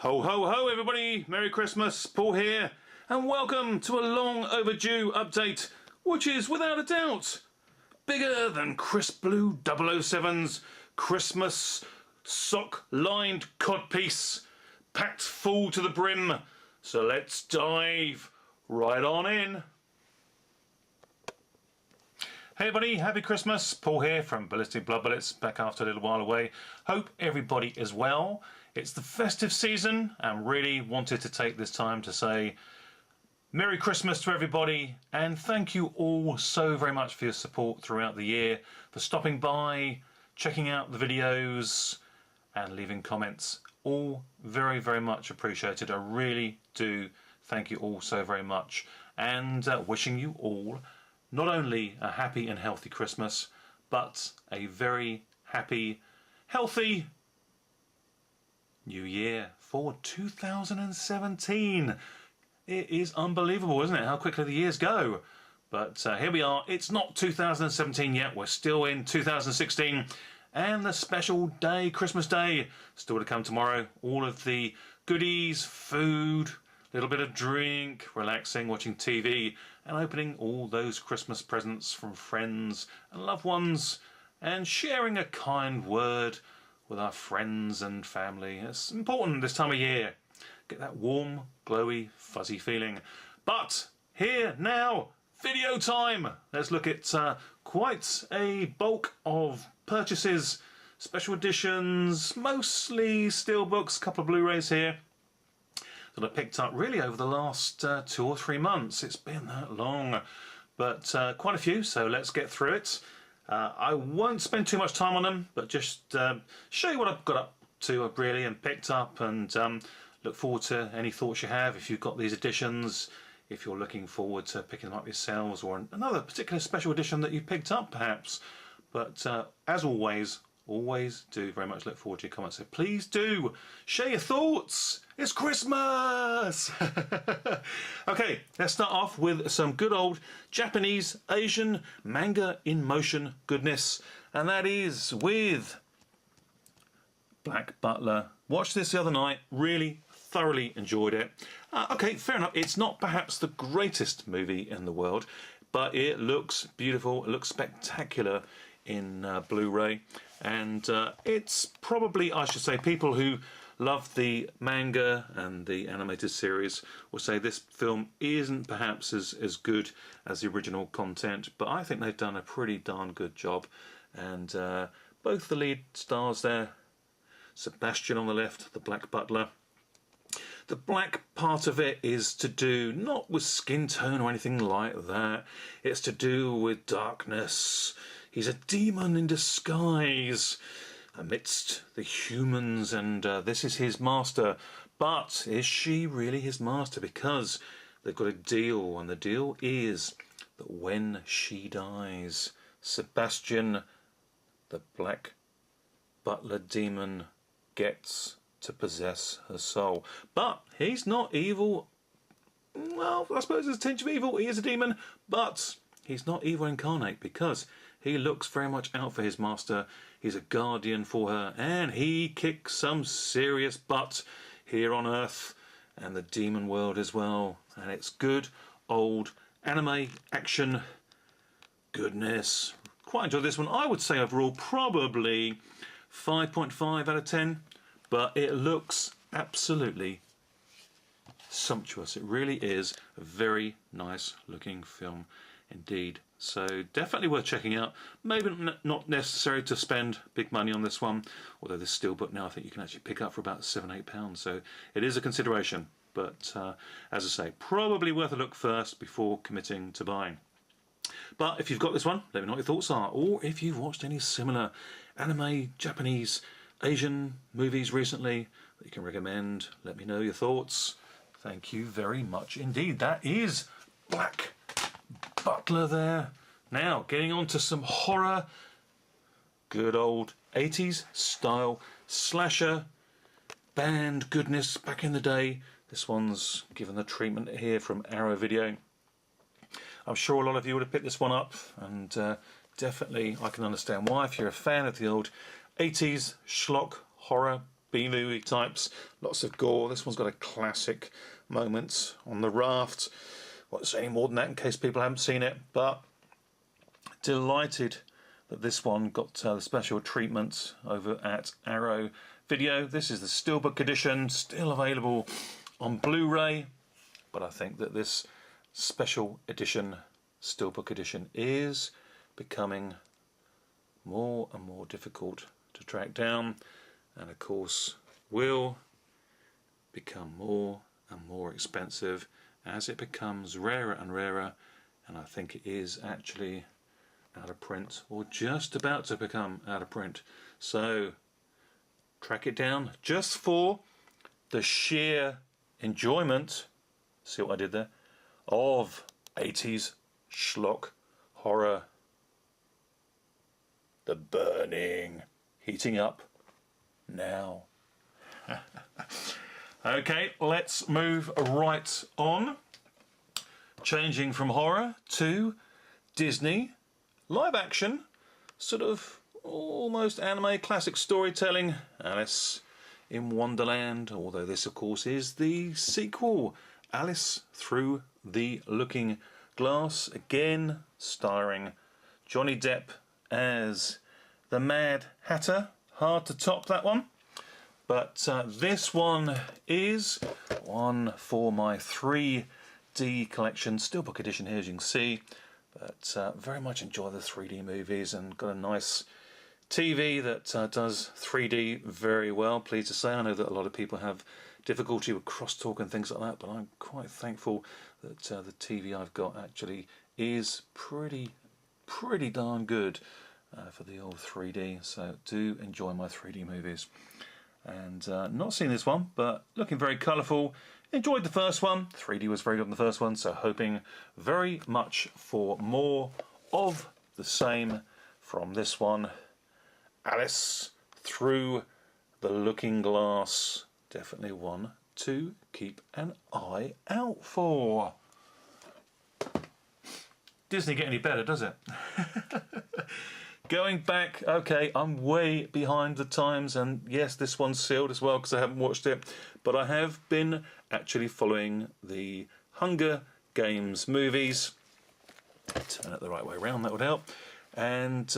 Ho ho ho everybody, Merry Christmas, Paul here, and welcome to a long overdue update, which is without a doubt bigger than crisp blue 007's Christmas sock-lined codpiece, packed full to the brim. So let's dive right on in. Hey everybody, happy Christmas, Paul here from Ballistic Blood Bullets, back after a little while away. Hope everybody is well. It's the festive season and really wanted to take this time to say Merry Christmas to everybody and thank you all so very much for your support throughout the year, for stopping by, checking out the videos and leaving comments. All very, very much appreciated. I really do thank you all so very much, and wishing you all not only a happy and healthy Christmas, but a very happy, healthy New Year for 2017. It is unbelievable, isn't it, how quickly the years go? But here we are. It's not 2017 yet. We're still in 2016. And the special day, Christmas Day, still to come tomorrow. All of the goodies, food, a little bit of drink, relaxing, watching TV, and opening all those Christmas presents from friends and loved ones, and sharing a kind word with our friends and family. It's important this time of year. Get that warm, glowy, fuzzy feeling. But here now, video time. Let's look at quite a bulk of purchases, special editions, mostly Steelbooks, a couple of Blu-rays here that I picked up really over the last 2 or 3 months. It's been that long, but quite a few, so let's get through it. I won't spend too much time on them, but just show you what I've got up to really and picked up, and look forward to any thoughts you have if you've got these editions, if you're looking forward to picking them up yourselves, or another particular special edition that you picked up perhaps. But as always do very much look forward to your comments, so please do share your thoughts. It's Christmas! Okay, let's start off with some good old Japanese Asian manga in motion goodness, and that is with Black Butler. Watched this the other night, really thoroughly enjoyed it. Okay, fair enough, it's not perhaps the greatest movie in the world, but it looks beautiful, it looks spectacular in Blu-ray, and it's probably, I should say, people who love the manga and the animated series will say this film isn't perhaps as good as the original content, but I think they've done a pretty darn good job. And both the lead stars there, Sebastian on the left, the Black Butler. The black part of it is to do not with skin tone or anything like that. It's to do with darkness. He's a demon in disguise amidst the humans, and this is his master. But is she really his master? Because they've got a deal, and the deal is that when she dies, Sebastian, the Black Butler demon, gets to possess her soul. But he's not evil. Well, I suppose there's a tinge of evil. He is a demon, but he's not evil incarnate, because he looks very much out for his master. He's a guardian for her, and he kicks some serious butt here on Earth and the demon world as well. And it's good old anime action goodness. Quite enjoyed this one. I would say overall probably 5.5 out of 10, but it looks absolutely sumptuous. It really is a very nice looking film indeed. So definitely worth checking out. Maybe not necessary to spend big money on this one, although this Steelbook now I think you can actually pick up for about £7-8, so it is a consideration. But as I say, probably worth a look first before committing to buying. But if you've got this one, let me know what your thoughts are, or if you've watched any similar anime, Japanese, Asian movies recently that you can recommend. Let me know your thoughts. Thank you very much indeed. That is Black Butler there. Now getting on to some horror, good old 80s style slasher band goodness back in the day. This one's given the treatment here from Arrow Video. I'm sure a lot of you would have picked this one up, and definitely I can understand why if you're a fan of the old 80s schlock horror B-movie types, lots of gore. This one's got a classic moment on the raft. Won't say any more than that in case people haven't seen it, but delighted that this one got the special treatment over at Arrow Video. This is the Steelbook edition, still available on Blu-ray, but I think that this special edition, Steelbook edition, is becoming more and more difficult to track down, and of course will become more and more expensive as it becomes rarer and rarer, and I think it is actually out of print, or just about to become out of print. So track it down just for the sheer enjoyment, see what I did there, of 80s schlock horror. The burning, heating up now. Okay, let's move right on. Changing from horror to Disney live action, sort of almost anime classic storytelling, Alice in Wonderland, although this of course is the sequel, Alice Through the Looking Glass, again starring Johnny Depp as the Mad Hatter. Hard to top that one, but this one is one for my 3D collection, Steelbook edition here as you can see. But very much enjoy the 3D movies, and got a nice TV that does 3D very well, pleased to say. I know that a lot of people have difficulty with crosstalk and things like that, but I'm quite thankful that the TV I've got actually is pretty darn good for the old 3D, so do enjoy my 3D movies. And not seen this one, but looking very colourful. Enjoyed the first one. 3D was very good in the first one, so hoping very much for more of the same from this one. Alice Through the Looking Glass. Definitely one to keep an eye out for. Doesn't get any better, does it? Going back, okay, I'm way behind the times, and yes, this one's sealed as well because I haven't watched it, but I have been actually following the Hunger Games movies. Turn it the right way around, that would help. And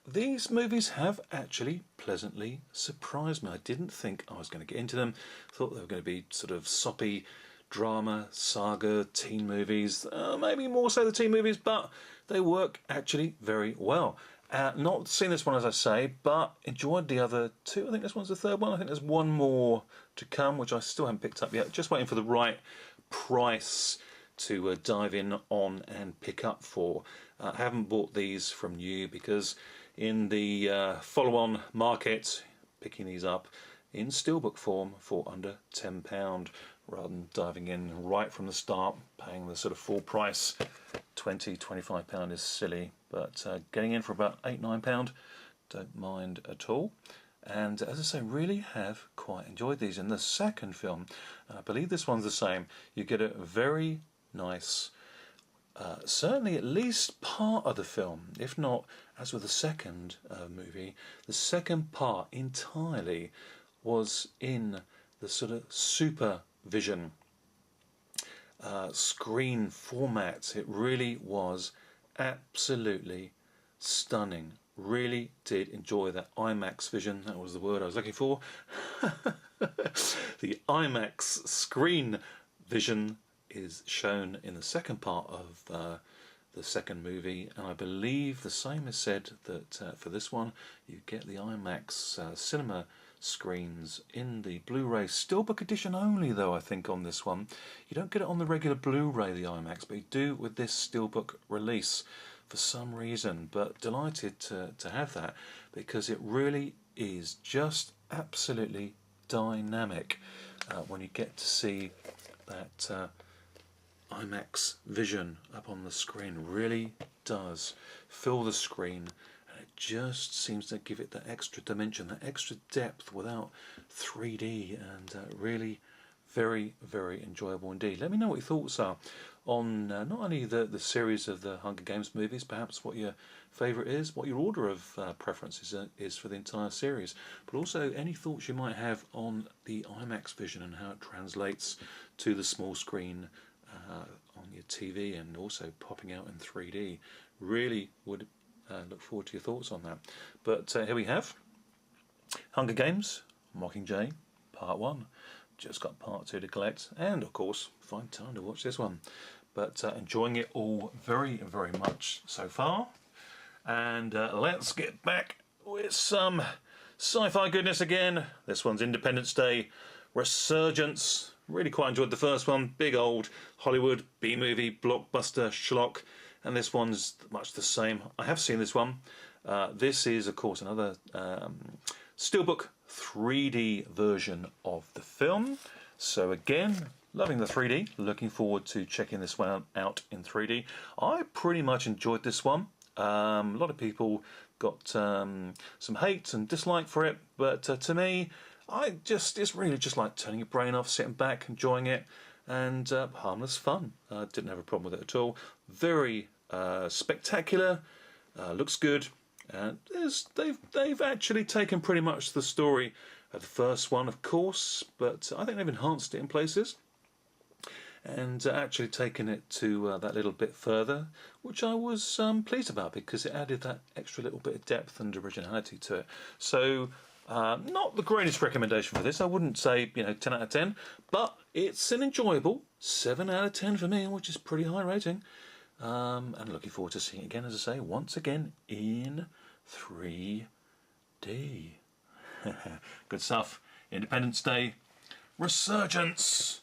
these movies have actually pleasantly surprised me. I didn't think I was going to get into them. Thought they were going to be sort of soppy drama, saga, teen movies, maybe more so the teen movies, but they work actually very well. Not seen this one, as I say, but enjoyed the other two. I think this one's the third one. I think there's one more to come, which I still haven't picked up yet. Just waiting for the right price to dive in on and pick up for. I haven't bought these from you because in the follow-on market, picking these up in Steelbook form for under £10, rather than diving in right from the start, paying the sort of full price. £20–25 is silly, but getting in for about £8–9, don't mind at all. And as I say, really have quite enjoyed these. In the second film, and I believe this one's the same, you get a very nice, certainly at least part of the film, if not, as with the second movie, the second part entirely was in the sort of supervision screen format. It really was absolutely stunning. Really did enjoy that IMAX vision. That was the word I was looking for. The IMAX screen vision is shown in the second part of the second movie, and I believe the same is said that for this one you get the IMAX cinema screens in the Blu-ray Steelbook edition only, though. I think on this one you don't get it on the regular Blu-ray, the IMAX, but you do with this Steelbook release for some reason. But delighted to have that, because it really is just absolutely dynamic when you get to see that IMAX vision up on the screen. Really does fill the screen, and it just seems to give it that extra dimension, that extra depth without 3D, and really Very, very enjoyable indeed. Let me know what your thoughts are on not only the series of the Hunger Games movies, perhaps what your favourite is, what your order of preferences is for the entire series, but also any thoughts you might have on the IMAX vision and how it translates to the small screen on your TV and also popping out in 3D. Really would look forward to your thoughts on that. But here we have Hunger Games, Mockingjay, Part 1. Just got Part 2 to collect, and of course, find time to watch this one. But enjoying it all very, very much so far. And let's get back with some sci-fi goodness again. This one's Independence Day, Resurgence. Really quite enjoyed the first one. Big old Hollywood B-movie, blockbuster, schlock. And this one's much the same. I have seen this one. This is, of course, another Steelbook 3D version of the film. So again, loving the 3D. Looking forward to checking this one out in 3D. I pretty much enjoyed this one. A lot of people got some hate and dislike for it, but to me, it's really just like turning your brain off, sitting back, enjoying it, and harmless fun. Didn't have a problem with it at all. Very spectacular. Looks good. And they've actually taken pretty much the story of the first one, of course, but I think they've enhanced it in places and actually taken it to that little bit further, which I was pleased about because it added that extra little bit of depth and originality to it. So not the greatest recommendation for this. I wouldn't say 10 out of 10, but it's an enjoyable 7 out of 10 for me, which is pretty high rating. And looking forward to seeing it again, as I say, once again in 3D. Good stuff. Independence Day, Resurgence,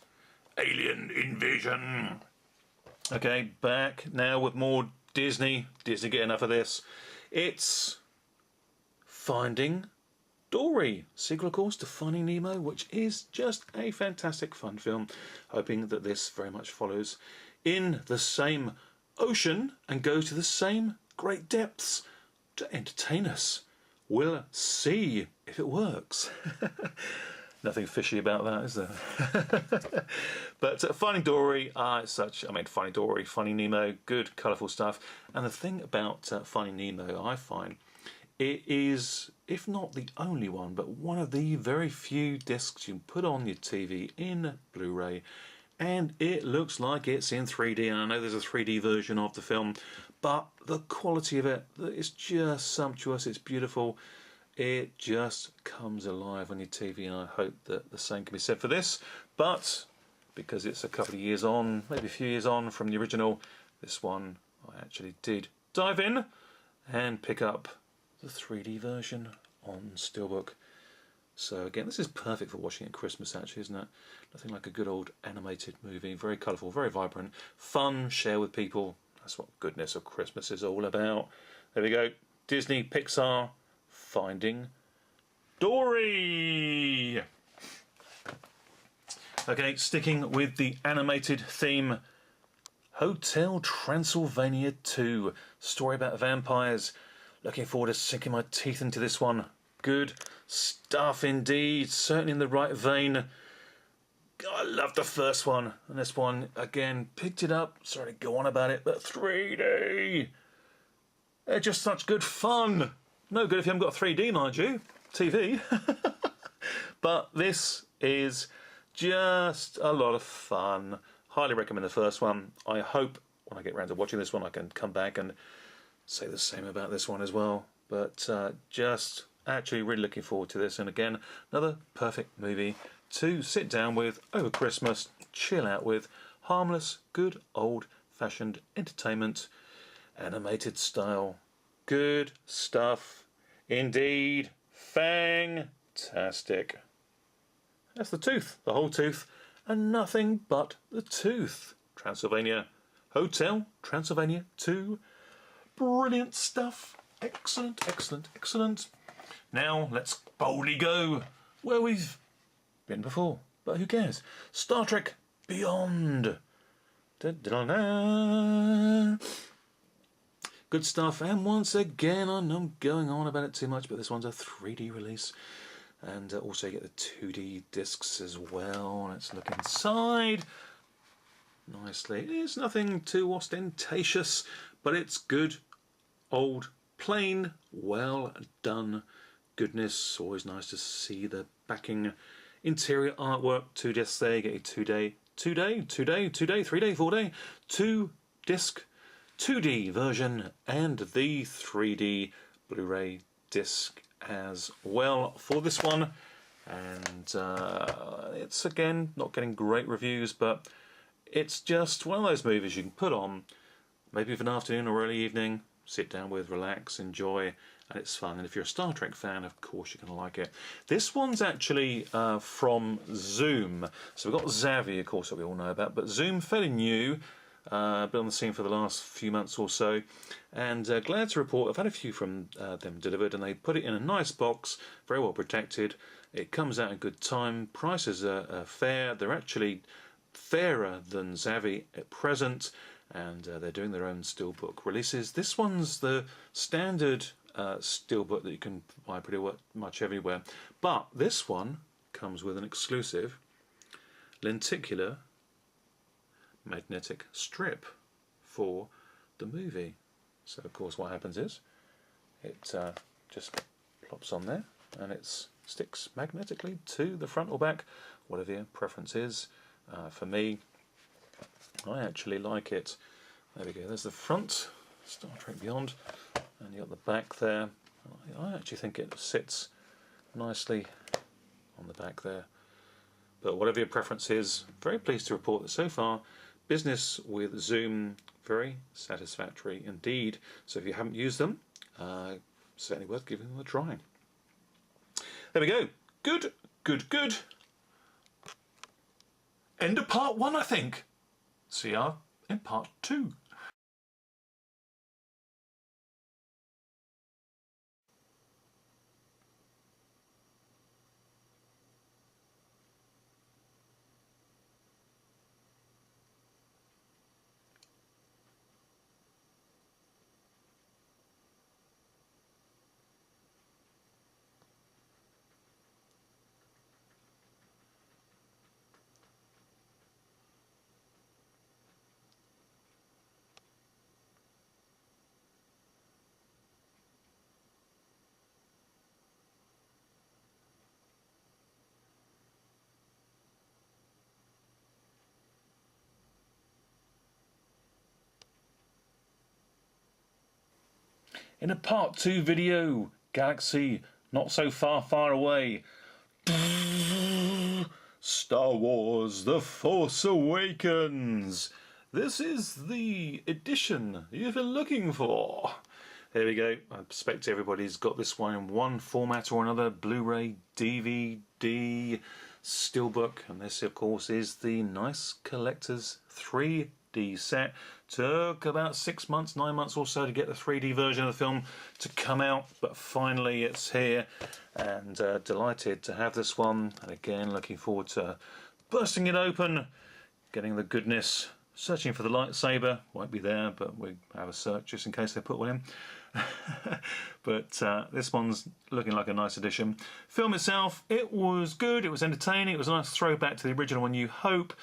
Alien Invasion. Okay, back now with more Disney. Disney get enough of this. It's Finding Dory, sequel of course to Finding Nemo, which is just a fantastic fun film. Hoping that this very much follows in the same ocean and go to the same great depths to entertain us. We'll see if it works. Nothing fishy about that, is there? But Finding Dory, Finding Dory, Finding Nemo, good, colourful stuff. And the thing about Finding Nemo, I find, it is, if not the only one, but one of the very few discs you can put on your TV in Blu-ray, and it looks like it's in 3D. And I know there's a 3D version of the film, but the quality of it is just sumptuous. It's beautiful. It just comes alive on your TV, and I hope that the same can be said for this. But because it's a couple of years on, maybe a few years on from the original, this one I actually did dive in and pick up the 3D version on Steelbook. So again, this is perfect for watching at Christmas, actually, isn't it? Nothing like a good old animated movie. Very colourful, very vibrant, fun, share with people. That's what goodness of Christmas is all about. There we go. Disney, Pixar, Finding Dory. Okay, sticking with the animated theme, Hotel Transylvania 2. Story about vampires. Looking forward to sinking my teeth into this one. Good stuff indeed, certainly in the right vein. I love the first one, and this one, again, picked it up. Sorry to go on about it, but 3D. They're just such good fun. No good if you haven't got 3D, mind you, TV. But this is just a lot of fun. Highly recommend the first one. I hope when I get around to watching this one, I can come back and say the same about this one as well. But just actually really looking forward to this. And again, another perfect movie to sit down with over Christmas, chill out with, harmless, good old-fashioned entertainment, animated style. Good stuff indeed. Fantastic. That's the tooth, the whole tooth, and nothing but the tooth. Transylvania, Hotel Transylvania 2. Brilliant stuff. Excellent, excellent, excellent. Now let's boldly go where we've been before, but who cares? Star Trek Beyond. Da-da-da-da. Good stuff, and once again, I know I'm going on about it too much, but this one's a 3D release. and also you get the 2D discs as well. Let's look inside nicely. It's nothing too ostentatious, but it's good, old, plain, well done goodness. Always nice to see the backing interior artwork. 2 discs there, you get your 3-day, 4 disc 2D version and the 3D Blu-ray disc as well for this one. And it's again not getting great reviews, but it's just one of those movies you can put on maybe for an afternoon or early evening, sit down with, relax, enjoy, and it's fun. And if you're a Star Trek fan, of course you're going to like it. This one's actually from Zoom. So we've got Xavi, of course, that we all know about, but Zoom, fairly new, been on the scene for the last few months or so, and glad to report I've had a few from them delivered, and they put it in a nice box, very well protected. It comes out in good time. Prices are fair. They're actually fairer than Xavi at present, and they're doing their own Steelbook releases. This one's the standard Steelbook that you can buy pretty much everywhere, but this one comes with an exclusive lenticular magnetic strip for the movie. So of course what happens is it just plops on there and it sticks magnetically to the front or back, whatever your preference is. For me, I actually like it. There we go, there's the front, Star Trek Beyond, and you got the back there. I actually think it sits nicely on the back there. But whatever your preference is, very pleased to report that so far business with Zoom very satisfactory indeed. So if you haven't used them, certainly worth giving them a try. There we go. Good, good, good. End of part 1, I think. See ya in part 2. In a part 2 video, galaxy not so far away. Star Wars The Force Awakens. This is the edition you've been looking for. There we go. I expect everybody's got this one in one format or another. Blu-ray, DVD, Steelbook, and this of course is the nice collector's 3D set. Took about 6 months, 9 months or so to get the 3D version of the film to come out, but finally it's here, and delighted to have this one. And again, looking forward to bursting it open, getting the goodness, searching for the lightsaber. Won't be there, but we have a search just in case they put one in. But this one's looking like a nice addition. Film itself, it was good, it was entertaining, it was a nice throwback to the original A New Hope.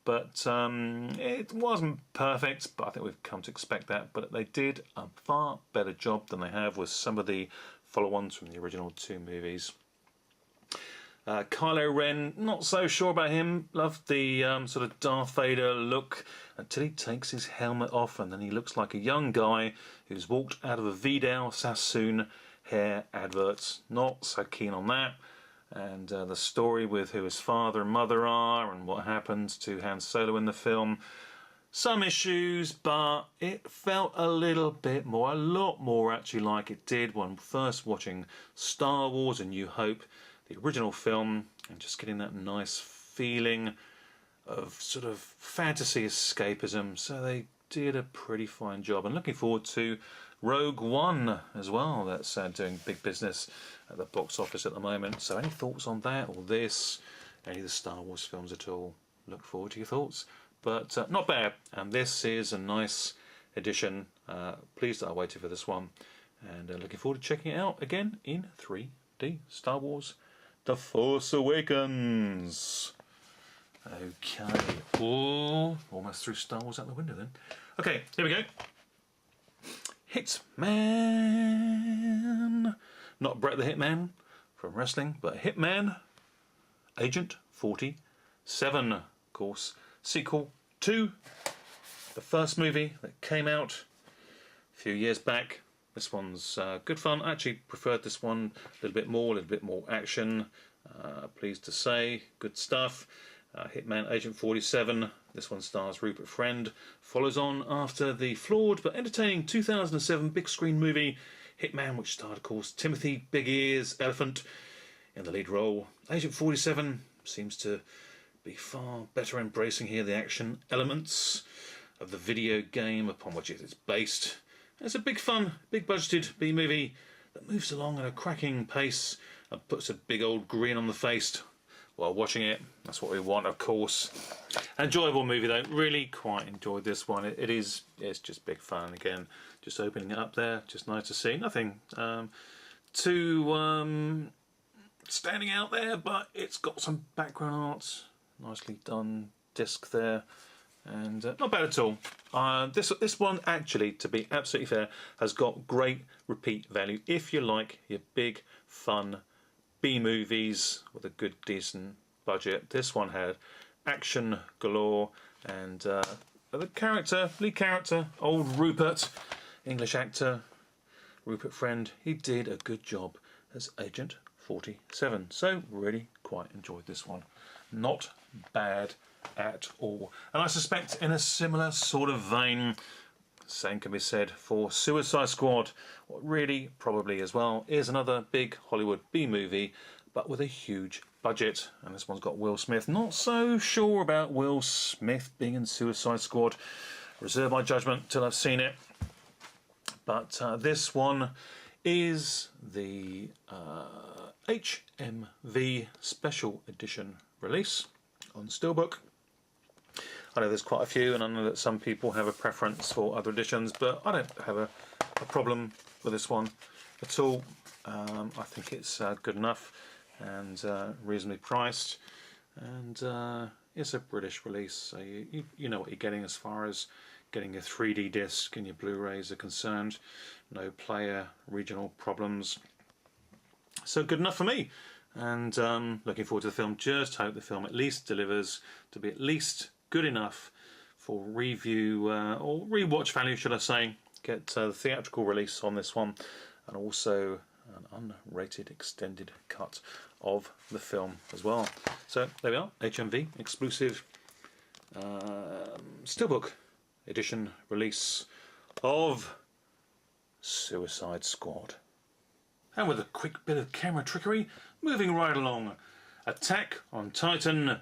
But it wasn't perfect, but I think we've come to expect that. But they did a far better job than they have with some of the follow-ons from the original 2 movies. Kylo Ren, not so sure about him. Loved the sort of Darth Vader look until he takes his helmet off, and then he looks like a young guy who's walked out of a Vidal Sassoon hair adverts. Not so keen on that. And the story with who his father and mother are and what happens to Han Solo in the film. Some issues, but it felt a lot more actually like it did when first watching Star Wars A New Hope, the original film, and just getting that nice feeling of sort of fantasy escapism. So they did a pretty fine job, and looking forward to Rogue One as well. That's doing big business at the box office at the moment. So any thoughts on that or this, any of the Star Wars films at all? Look forward to your thoughts. But not bad, and this is a nice addition. Pleased that I waited for this one, and looking forward to checking it out again in 3D. Star Wars The Force Awakens. Okay. Oh, almost threw Star Wars out the window then. Okay, here we go. Hitman. Not Brett the Hitman from wrestling, but Hitman Agent 47. Of course, sequel to the first movie that came out a few years back. This one's good fun. I actually preferred this one a little bit more action. Pleased to say, good stuff. Hitman Agent 47. This one stars Rupert Friend. Follows on after the flawed but entertaining 2007 big screen movie Hitman, which starred, of course, Timothy Big Ears Elephant in the lead role. Agent 47 seems to be far better embracing here the action elements of the video game upon which it is based. It's a big fun, big budgeted B-movie that moves along at a cracking pace and puts a big old grin on the face while watching it. That's what we want, of course. Enjoyable movie though, really quite enjoyed this one. It's just big fun. Again, just opening it up there, just nice to see. Nothing too standing out there, but it's got some background art, nicely done disc there, and not bad at all. This one actually, to be absolutely fair, has got great repeat value if you like your big fun B-movies with a good decent budget. This one had action galore, and the lead character, old Rupert, English actor Rupert Friend, he did a good job as Agent 47. So really quite enjoyed this one. Not bad at all. And I suspect in a similar sort of vein, same can be said for Suicide Squad. What really probably as well is another big Hollywood B-movie, but with a huge budget. And this one's got Will Smith. Not so sure about Will Smith being in Suicide Squad. Reserve my judgment till I've seen it. But this one is the HMV Special Edition release on Steelbook. I know there's quite a few, and I know that some people have a preference for other editions, but I don't have a problem with this one at all. I think it's good enough and reasonably priced, and it's a British release, so you know what you're getting as far as getting your 3D disc and your Blu-rays are concerned. No player regional problems, so good enough for me. And looking forward to the film. Just hope the film at least delivers to be at least good enough for review or rewatch value, should I say. Get the theatrical release on this one, and also an unrated extended cut of the film as well. So there we are, HMV exclusive Steelbook edition release of Suicide Squad. And with a quick bit of camera trickery, moving right along, Attack on Titan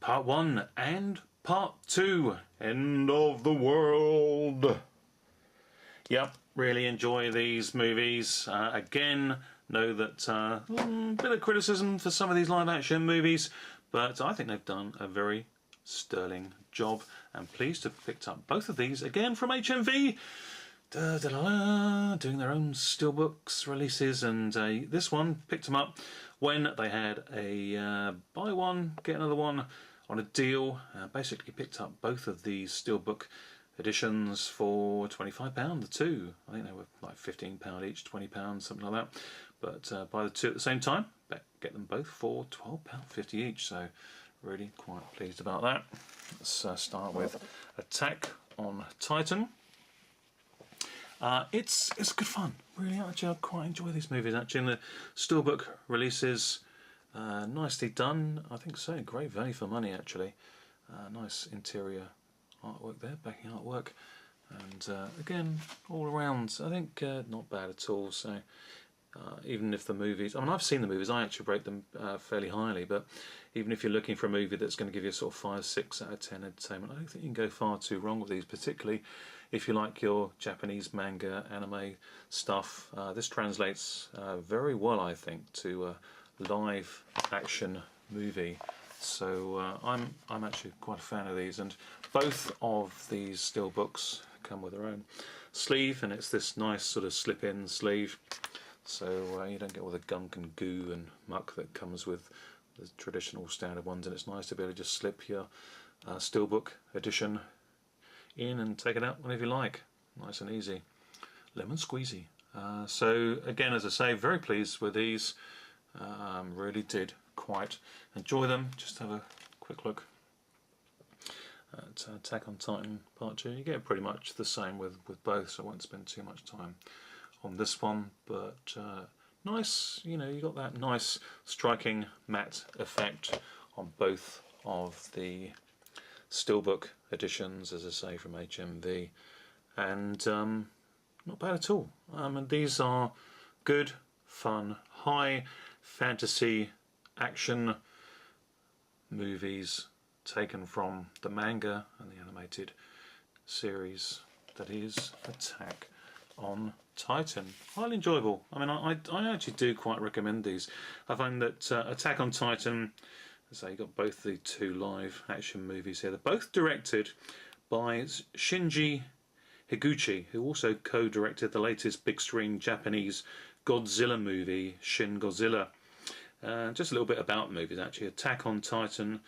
Part 1 and Part 2, End of the World. Yep, really enjoy these movies. Again, know that a bit of criticism for some of these live action movies, but I think they've done a very sterling job. I'm pleased to have picked up both of these again from HMV. Doing their own Steelbooks releases, and this one picked them up when they had a buy one get another one on a deal. Basically picked up both of these Steelbook editions for £25 the two. I think they were like £15 each, £20, something like that, but buy the two at the same time, get them both for £12.50 each, so really quite pleased about that. Let's start with Attack on Titan. It's good fun, really. Actually, I quite enjoy these movies. Actually, and the Steelbook releases, nicely done. I think so. Great value for money, actually. Nice interior artwork there, backing artwork, and again, all around, I think not bad at all. So even if the movies, I mean, I've seen the movies. I actually rate them fairly highly, but even if you're looking for a movie that's going to give you a sort of 5, 6 out of 10 entertainment, I don't think you can go far too wrong with these, particularly if you like your Japanese manga, anime stuff. This translates very well, I think, to a live action movie. So I'm actually quite a fan of these, and both of these Steelbooks come with their own sleeve, and it's this nice sort of slip-in sleeve. so you don't get all the gunk and goo and muck that comes with the traditional standard ones, and it's nice to be able to just slip your Steelbook edition in and take it out whenever you like. Nice and easy. Lemon squeezy. So again, as I say, very pleased with these. Really did quite enjoy them. Just have a quick look at Attack on Titan Part 2. You get pretty much the same with both, so I won't spend too much time on this one, but nice, you know, you got that nice striking matte effect on both of the Steelbook editions, as I say, from HMV, and not bad at all. And these are good, fun, high fantasy action movies taken from the manga and the animated series that is Attack on Titan. Highly enjoyable. I mean, I actually do quite recommend these. I find that Attack on Titan, so you got both the two live action movies here. They're both directed by Shinji Higuchi, who also co-directed the latest big screen Japanese Godzilla movie, Shin Godzilla. Just a little bit about movies actually. Attack on Titan.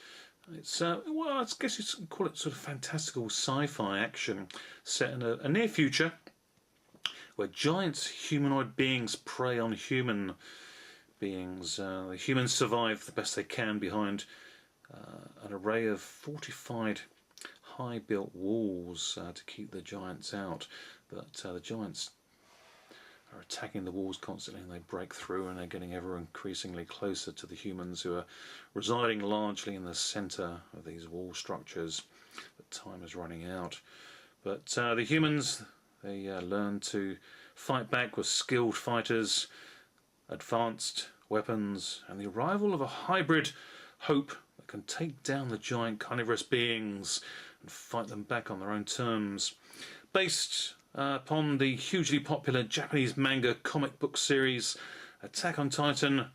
It's well, I guess you could call it sort of fantastical sci-fi action set in a near future where giant humanoid beings prey on human beings. The humans survive the best they can behind an array of fortified high-built walls to keep the giants out, but the giants are attacking the walls constantly, and they break through, and they're getting ever increasingly closer to the humans, who are residing largely in the centre of these wall structures. But time is running out. But the humans, they learn to fight back with skilled fighters, advanced weapons, and the arrival of a hybrid hope that can take down the giant carnivorous beings and fight them back on their own terms. Based upon the hugely popular Japanese manga comic book series Attack on Titan,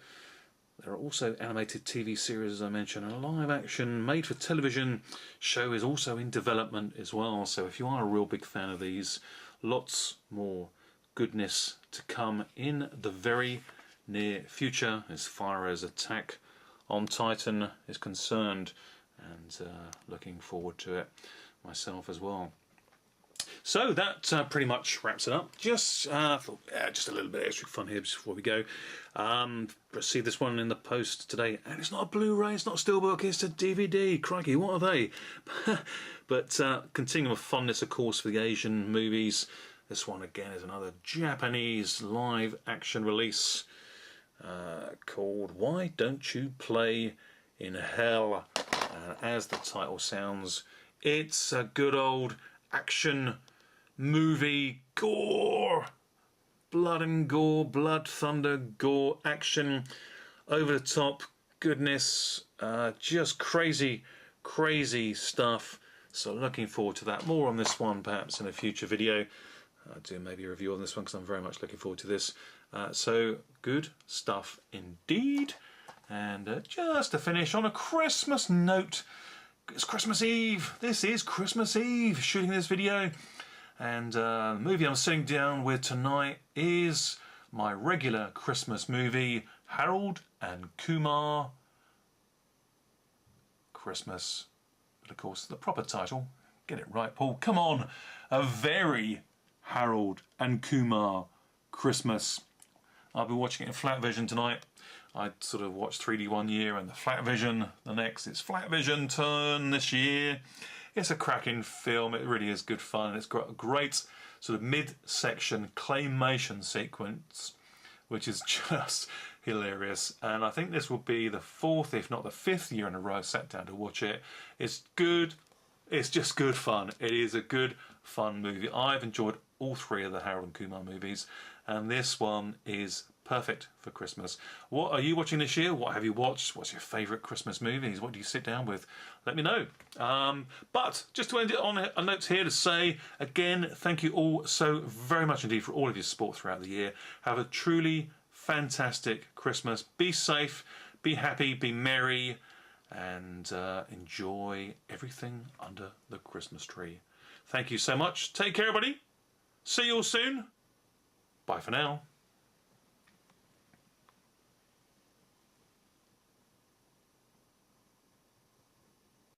there are also animated TV series, as I mentioned, and a live action made for television show is also in development as well. So if you are a real big fan of these, lots more goodness to come in the very near future as far as Attack on Titan is concerned, and looking forward to it myself as well. So that pretty much wraps it up. Just thought, just a little bit of extra fun here before we go. Received this one in the post today, and it's not a Blu-ray, it's not a Steelbook, it's a DVD. Crikey, what are they? But continuing with fondness, of course, for the Asian movies. This one again is another Japanese live action release called Why Don't You Play in Hell? As the title sounds, it's a good old action movie, gore, blood and gore, blood, thunder, gore, action, over the top, goodness, just crazy stuff. So looking forward to that. More on this one perhaps in a future video. I'll do maybe a review on this one because I'm very much looking forward to this. So good stuff indeed. And just to finish on a Christmas note, it's Christmas Eve. This is Christmas Eve, shooting this video. And the movie I'm sitting down with tonight is my regular Christmas movie, Harold and Kumar Christmas. But of course, the proper title, get it right, Paul, come on, A Very Harold and Kumar Christmas. I'll be watching it in flat vision tonight. I sort of watched 3D one year and the flat vision the next. It's flat vision turn this year. It's a cracking film. It really is good fun. It's got a great sort of mid-section claymation sequence, which is just hilarious. And I think this will be the fourth, if not the fifth year in a row I sat down to watch it. It's good. It's just good fun. It is a good fun movie. I've enjoyed all three of the Harold and Kumar movies, and this one is perfect for Christmas. What are you watching this year? What have you watched? What's your favourite Christmas movies? What do you sit down with? Let me know. But just to end it on a note here to say, again, thank you all so very much indeed for all of your support throughout the year. Have a truly fantastic Christmas. Be safe, be happy, be merry, and enjoy everything under the Christmas tree. Thank you so much. Take care, everybody. See you all soon. Bye for now.